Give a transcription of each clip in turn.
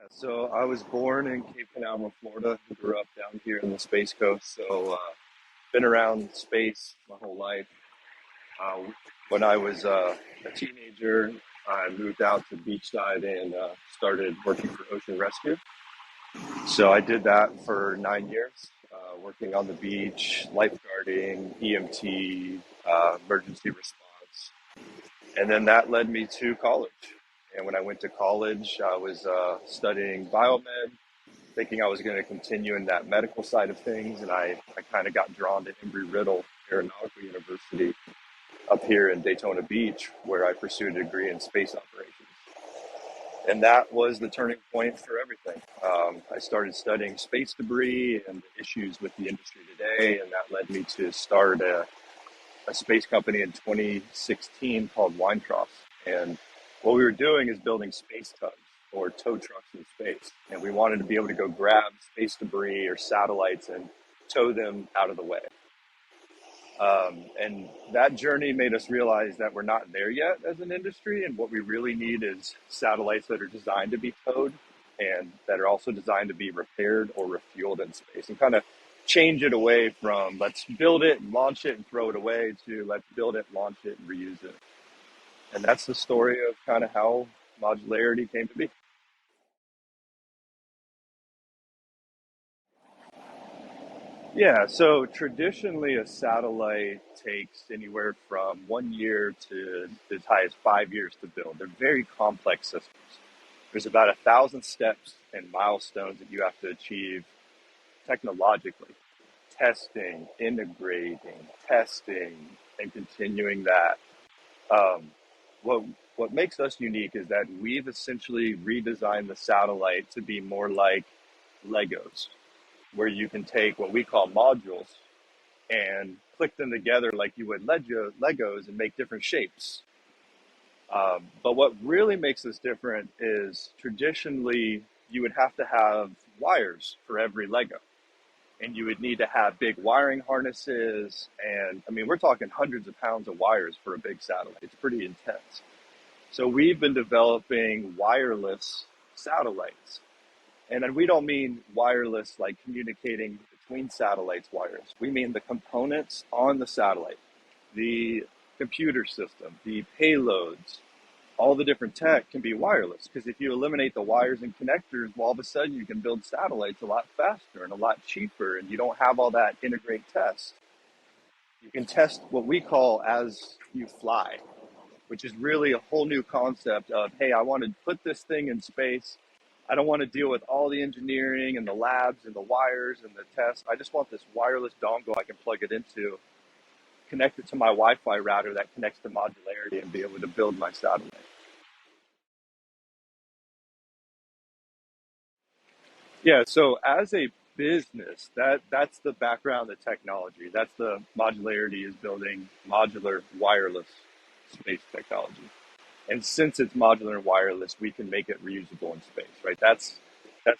So I was born in Cape Canaveral, Florida. Grew up down here in the Space Coast. Been around space my whole life. Uh, when I was a teenager, I moved out to beachside and started working for ocean rescue. So I did that for 9 years, working on the beach, lifeguarding, EMT, emergency response. And then that led me to college. And when I went to college, I was studying biomed, thinking I was going to continue in that medical side of things. And I kind of got drawn to Embry-Riddle Aeronautical University up here in Daytona Beach, where I pursued a degree in space operations. And that was the turning point for everything. I started studying space debris and the issues with the industry today, and that led me to start a space company in 2016 called Weintraub. And what we were doing is building space tugs or tow trucks in space. And we wanted to be able to go grab space debris or satellites and tow them out of the way. And that journey made us realize that we're not there yet as an industry. And what we really need is satellites that are designed to be towed and that are also designed to be repaired or refueled in space, and kind of change it away from let's build it and launch it and throw it away to let's build it, launch it, and reuse it. And that's the story of kind of how modularity came to be. Yeah, so traditionally a satellite takes anywhere from 1 year to as high as 5 years to build. They're very complex systems. There's about 1,000 steps and milestones that you have to achieve technologically. Testing, integrating, testing, and continuing that. Um, what what makes us unique is that we've essentially redesigned the satellite to be more like Legos, where you can take what we call modules and click them together like you would Legos and make different shapes. But what really makes this different is traditionally you would have to have wires for every Lego, and you would need to have big wiring harnesses. And I mean, we're talking hundreds of pounds of wires for a big satellite. It's pretty intense. So we've been developing wireless satellites. And then we don't mean wireless like communicating between satellites wires. We mean the components on the satellite, the computer system, the payloads, all the different tech can be wireless. Because if you eliminate the wires and connectors, well, all of a sudden you can build satellites a lot faster and a lot cheaper, and you don't have all that integrate test. You can test what we call as you fly, which is really a whole new concept of, hey, I want to put this thing in space. I don't want to deal with all the engineering and the labs and the wires and the tests. I just want this wireless dongle I can plug it into, connect it to my Wi-Fi router that connects to modularity, and be able to build my satellite. Yeah, so as a business, that's the background, the technology. That's the modularity is building modular wireless space technology. And since it's modular and wireless, we can make it reusable in space, right? That's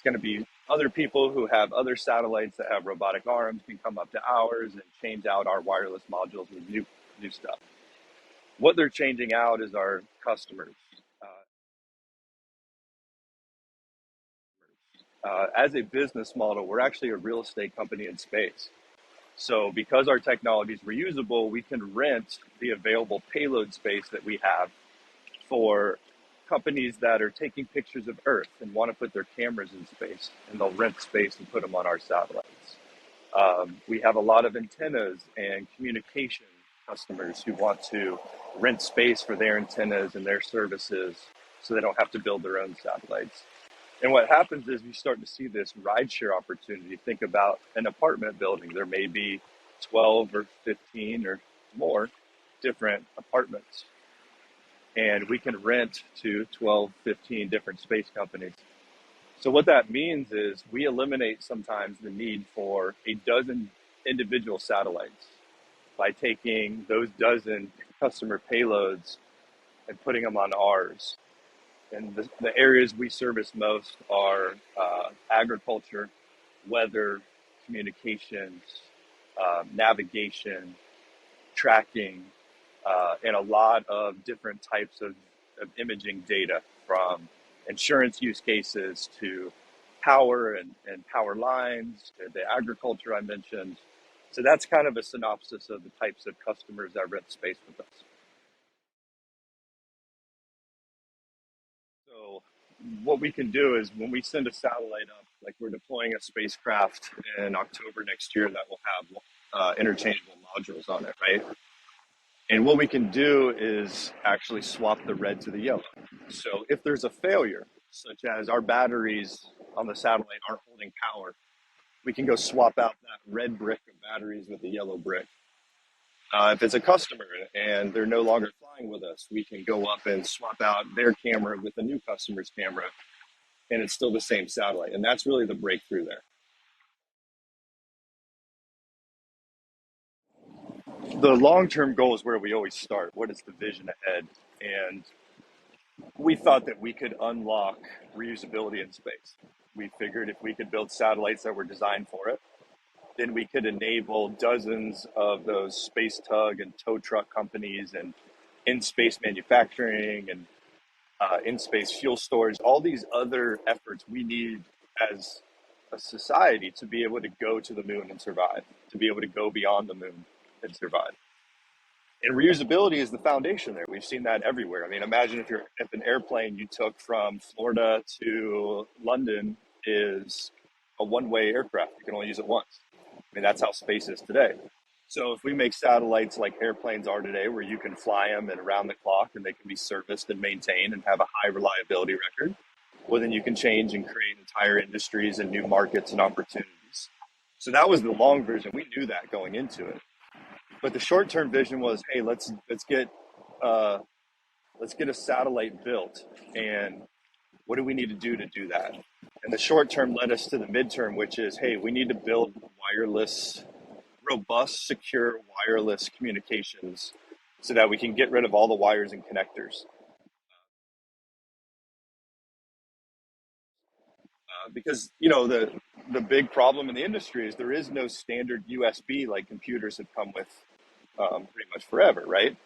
going to be other people who have other satellites that have robotic arms can come up to ours and change out our wireless modules with new stuff. What they're changing out is our customers. As a business model, we're actually a real estate company in space. So because our technology is reusable, we can rent the available payload space that we have for companies that are taking pictures of Earth and want to put their cameras in space, and they'll rent space and put them on our satellites. We have a lot of antennas and communication customers who want to rent space for their antennas and their services so they don't have to build their own satellites. And what happens is you start to see this rideshare opportunity. Think about an apartment building. There may be 12 or 15 or more different apartments, and we can rent to 12, 15 different space companies. So what that means is we eliminate sometimes the need for a dozen individual satellites by taking those dozen customer payloads and putting them on ours. And the areas we service most are agriculture, weather, communications, navigation, tracking, and a lot of different types of imaging data from insurance use cases to power and power lines to the agriculture I mentioned. So that's kind of a synopsis of the types of customers that rent space with us. So what we can do is when we send a satellite up, like we're deploying a spacecraft in October next year that will have interchangeable modules on it, right? And what we can do is actually swap the red to the yellow. So if there's a failure, such as our batteries on the satellite aren't holding power, we can go swap out that red brick of batteries with the yellow brick. If it's a customer and they're no longer flying with us, we can go up and swap out their camera with the new customer's camera, and it's still the same satellite. And that's really the breakthrough there. The long-term goal is where we always start. What is the vision ahead? And we thought that we could unlock reusability in space. We figured if we could build satellites that were designed for it, then we could enable dozens of those space tug and tow truck companies and in-space manufacturing and in-space fuel storage, all these other efforts we need as a society to be able to go to the moon and survive, to be able to go beyond the moon and survive. And reusability is the foundation there. We've seen that everywhere. I mean, imagine if an airplane you took from Florida to London is a one-way aircraft. You can only use it once. I mean, that's how space is today. So if we make satellites like airplanes are today, where you can fly them and around the clock and they can be serviced and maintained and have a high reliability record, well, then you can change and create entire industries and new markets and opportunities. So that was the long version. We knew that going into it. But the short-term vision was, hey, uh, let's get a satellite built, and what do we need to do that? And the short term led us to the midterm, which is, hey, we need to build wireless, robust, secure wireless communications so that we can get rid of all the wires and connectors. Because the big problem in the industry is there is no standard USB like computers have come with pretty much forever, right?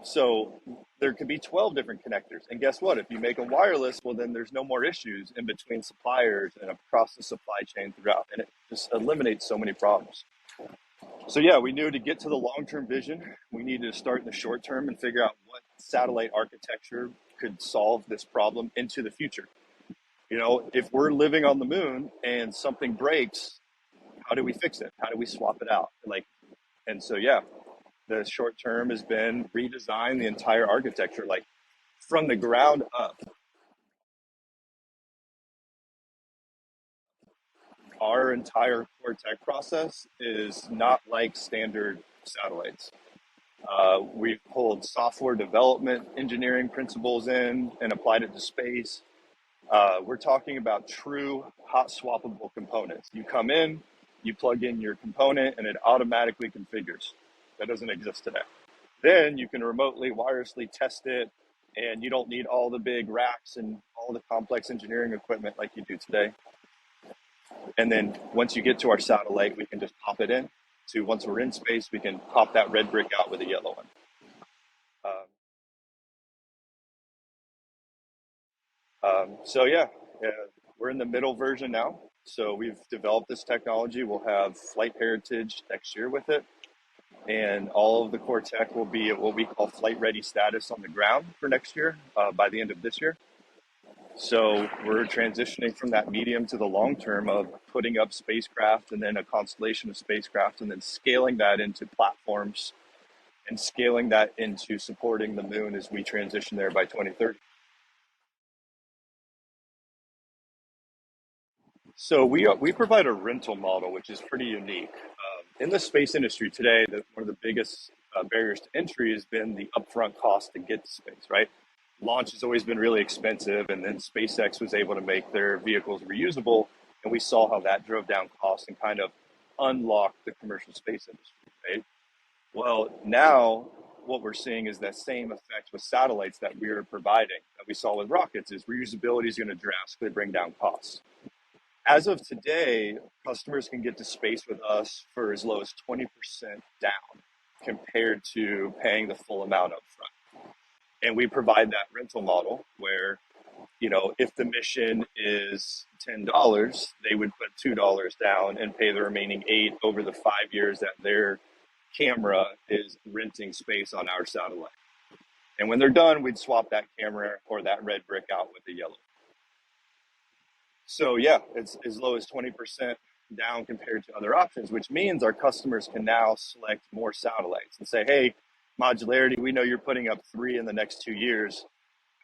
So there could be 12 different connectors. And guess what? If you make a wireless, well, then there's no more issues in between suppliers and across the supply chain throughout. And it just eliminates so many problems. So, yeah, we knew to get to the long term vision, we needed to start in the short term and figure out what satellite architecture could solve this problem into the future. If we're living on the moon and something breaks, how do we fix it? How do we swap it out? And so, yeah, the short term has been redesign the entire architecture, like from the ground up. Our entire core tech process is not like standard satellites. We've pulled software development engineering principles in and applied it to space. We're talking about true hot swappable components. You come in, you plug in your component, and it automatically configures. That doesn't exist today. Then you can remotely wirelessly test it, and you don't need all the big racks and all the complex engineering equipment like you do today. And then once you get to our satellite, we can just pop it in. So once we're in space, we can pop that red brick out with a yellow one. Um, so yeah, we're in the middle version now. So we've developed this technology. We'll have flight heritage next year with it. And all of the core tech will be at what we call flight ready status on the ground for next year by the end of this year. So we're transitioning from that medium to the long term of putting up spacecraft and then a constellation of spacecraft and then scaling that into platforms and scaling that into supporting the moon as we transition there by 2030. So we provide a rental model, which is pretty unique. In the space industry today, one of the biggest barriers to entry has been the upfront cost to get to space, right? Launch has always been really expensive, and then SpaceX was able to make their vehicles reusable, and we saw how that drove down costs and kind of unlocked the commercial space industry, right? Well, now what we're seeing is that same effect with satellites that we are providing, that we saw with rockets, is reusability is going to drastically bring down costs. As of today, customers can get to space with us for as low as 20% down compared to paying the full amount up front. And we provide that rental model where If the mission is $10, they would put $2 down and pay the remaining 8 over the 5 years that their camera is renting space on our satellite. And when they're done, we'd swap that camera or that red brick out with the yellow. So yeah, it's as low as 20% down compared to other options, which means our customers can now select more satellites and say, hey, Modularity, we know you're putting up 3 in the next 2 years.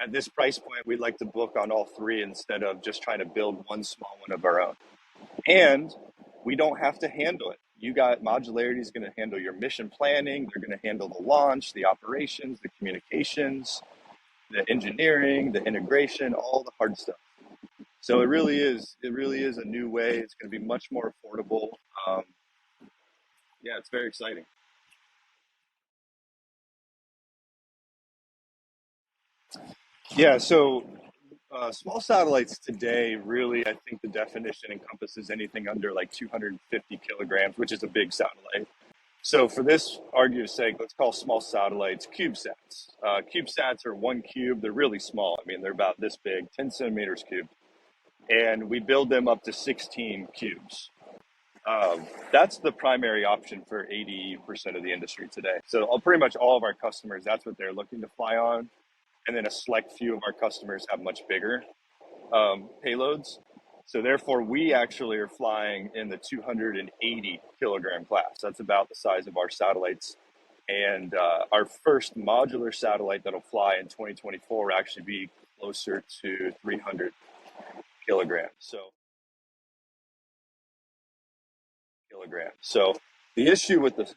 At this price point, we'd like to book on all 3 instead of just trying to build one small one of our own. And we don't have to handle it. Modularity is going to handle your mission planning. They're going to handle the launch, the operations, the communications, the engineering, the integration, all the hard stuff. So it really is a new way. It's going to be much more affordable. Yeah, it's very exciting. Yeah, so small satellites today, really, I think the definition encompasses anything under like 250 kilograms, which is a big satellite. So for this argument's sake, let's call small satellites CubeSats. CubeSats are 1 cube. They're really small. I mean, they're about this big, 10 centimeters cube. And we build them up to 16 cubes. That's the primary option for 80% of the industry today. So pretty much all of our customers, that's what they're looking to fly on. And then a select few of our customers have much bigger payloads. So therefore, we actually are flying in the 280 kilogram class. That's about the size of our satellites. And our first modular satellite that'll fly in 2024 will actually be closer to 300 kilograms. So the issue with the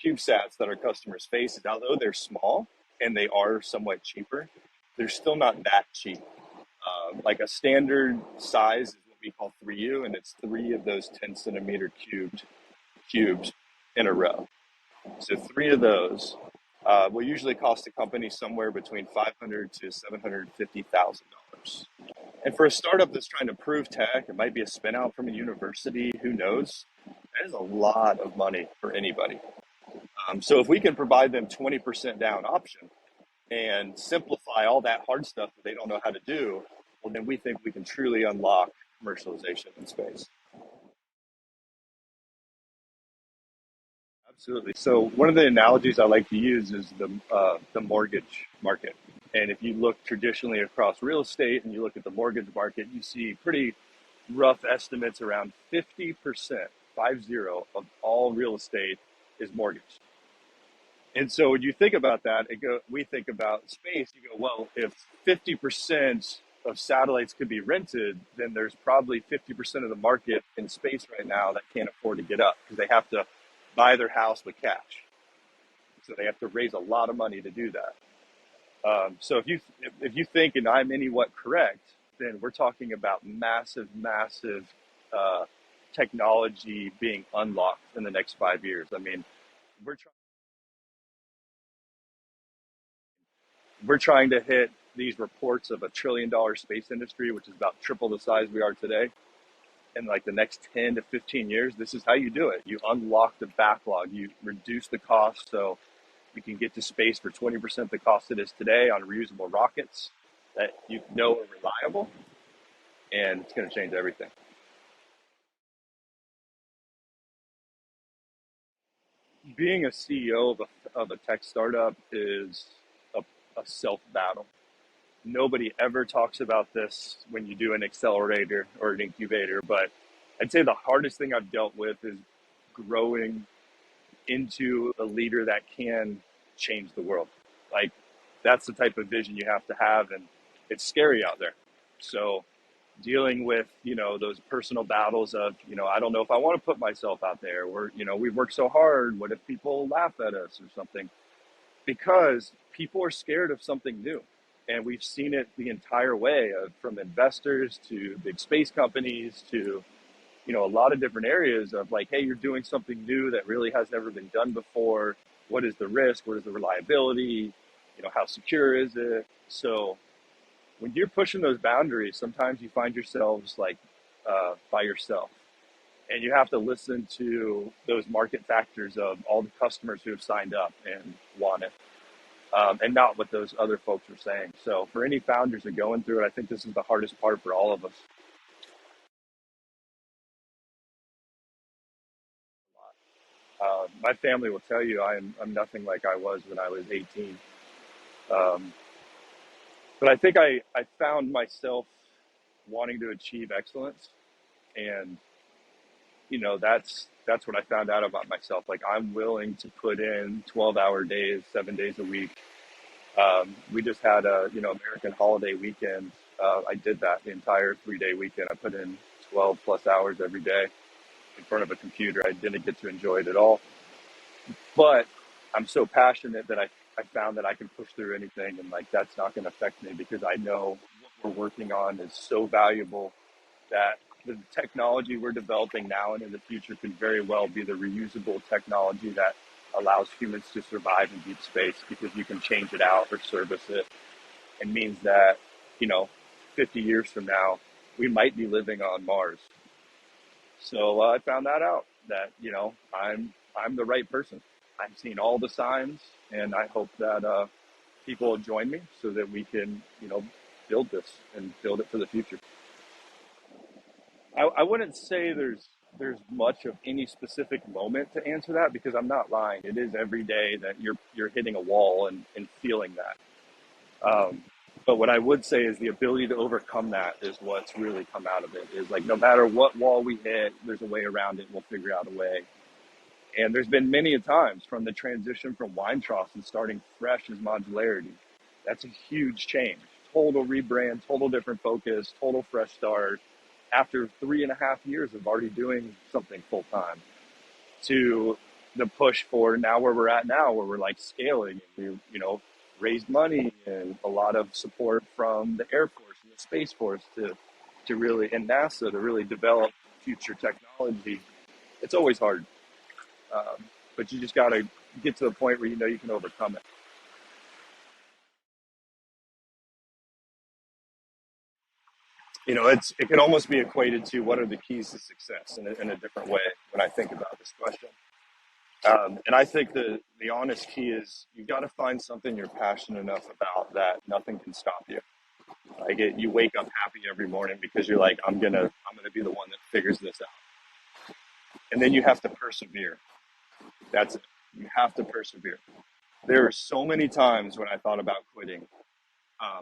CubeSats that our customers face is, although they're small and they are somewhat cheaper, they're still not that cheap. Like a standard size is what we call 3U, and it's 3 of those 10 centimeter cubes in a row. So 3 of those will usually cost a company somewhere between $500,000 to $750,000. And for a startup that's trying to prove tech, it might be a spin out from a university, who knows? That is a lot of money for anybody. So if we can provide them 20% down option and simplify all that hard stuff that they don't know how to do, well, then we think we can truly unlock commercialization in space. Absolutely. So one of the analogies I like to use is the mortgage market. And if you look traditionally across real estate and you look at the mortgage market, you see pretty rough estimates around 50%, 50, of all real estate is mortgaged. And so when you think about that, we think about space, you go, well, if 50% of satellites could be rented, then there's probably 50% of the market in space right now that can't afford to get up because they have to buy their house with cash. So they have to raise a lot of money to do that. So if you think, and I'm what correct, then we're talking about massive technology being unlocked in the next 5 years. I mean, we're trying to hit these reports of $1 trillion space industry, which is about triple the size we are today. In like the next 10 to 15 years, this is how you do it. You unlock the backlog, you reduce the cost so you can get to space for 20% the cost it is today on reusable rockets that you know are reliable, and it's going to change everything. Being a CEO of a tech startup is a self battle. Nobody ever talks about this when you do an accelerator or an incubator, but I'd say the hardest thing I've dealt with is growing into a leader that can change the world. Like, that's the type of vision you have to have, and it's scary out there. So dealing with, those personal battles of, I don't know if I want to put myself out there, or, we've worked so hard, what if people laugh at us or something? Because people are scared of something new. And we've seen it the entire way, from investors to big space companies to, a lot of different areas of like, hey, you're doing something new that really has never been done before. What is the risk? What is the reliability? How secure is it? So when you're pushing those boundaries, sometimes you find yourselves like by yourself. And you have to listen to those market factors of all the customers who have signed up and want it. and not what those other folks are saying. So for any founders that are going through it, I think this is the hardest part for all of us. My family will tell you I'm nothing like I was when I was 18. Um, but I think I found myself wanting to achieve excellence, and that's what I found out about myself. Like I'm willing to put in 12-hour days, 7 days a week. We just had a American holiday weekend. I did that the entire 3-day weekend. I put in 12 plus hours every day in front of a computer. I didn't get to enjoy it at all, but I'm so passionate that I found that I can push through anything, and like that's not going to affect me because I know what we're working on is so valuable that the technology we're developing now and in the future could very well be the reusable technology that allows humans to survive in deep space because you can change it out or service it. It means that, you know, 50 years from now, we might be living on Mars. So I found that out that, I'm the right person. I've seen all the signs, and I hope that people will join me so that we can, build this and build it for the future. I wouldn't say there's much of any specific moment to answer that because I'm not lying. It is every day that you're hitting a wall and feeling that. But what I would say is the ability to overcome that is what's really come out of it. Is like no matter what wall we hit, there's a way around it. We'll figure out a way. And there's been many a times from the transition from Weintraub and starting fresh as Modularity. That's a huge change. Total rebrand, total different focus, total fresh start. After 3.5 years of already doing something full time, to the push for now where we're at now, where we're like scaling. We, raised money and a lot of support from the Air Force and the Space Force to really and NASA to really develop future technology. It's always hard, but you just got to get to the point where you know you can overcome it. It can almost be equated to what are the keys to success in a different way when I think about this question. And I think the honest key is you got to find something you're passionate enough about that nothing can stop you. Like you wake up happy every morning because you're like, I'm gonna be the one that figures this out. And then you have to persevere. That's it. You have to persevere. There are so many times when I thought about quitting,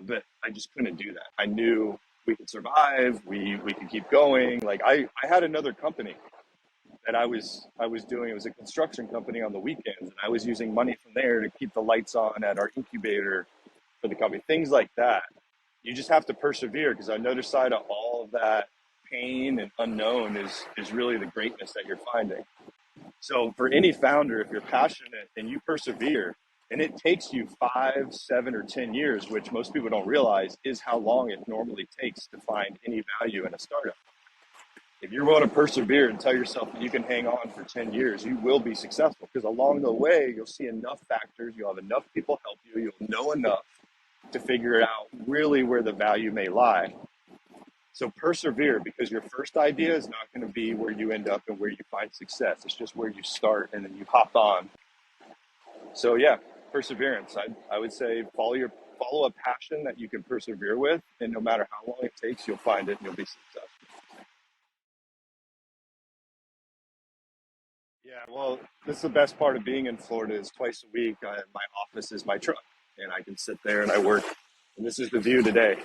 but I just couldn't do that. I knew we could survive. We could keep going. Like I had another company that I was doing. It was a construction company on the weekends, and I was using money from there to keep the lights on at our incubator for the company. Things like that. You just have to persevere because on the other side of all of that pain and unknown is really the greatness that you're finding. So for any founder, if you're passionate and you persevere, and it takes you 5, 7, or 10 years, which most people don't realize is how long it normally takes to find any value in a startup. If you're willing to persevere and tell yourself that you can hang on for 10 years, you will be successful because along the way, you'll see enough factors, you'll have enough people help you, you'll know enough to figure out really where the value may lie. So persevere because your first idea is not going to be where you end up and where you find success. It's just where you start and then you hop on. So yeah, perseverance. I would say follow a passion that you can persevere with, and no matter how long it takes, you'll find it and you'll be successful. Yeah, well, this is the best part of being in Florida is twice a week. My office is my truck, and I can sit there and I work. And this is the view today.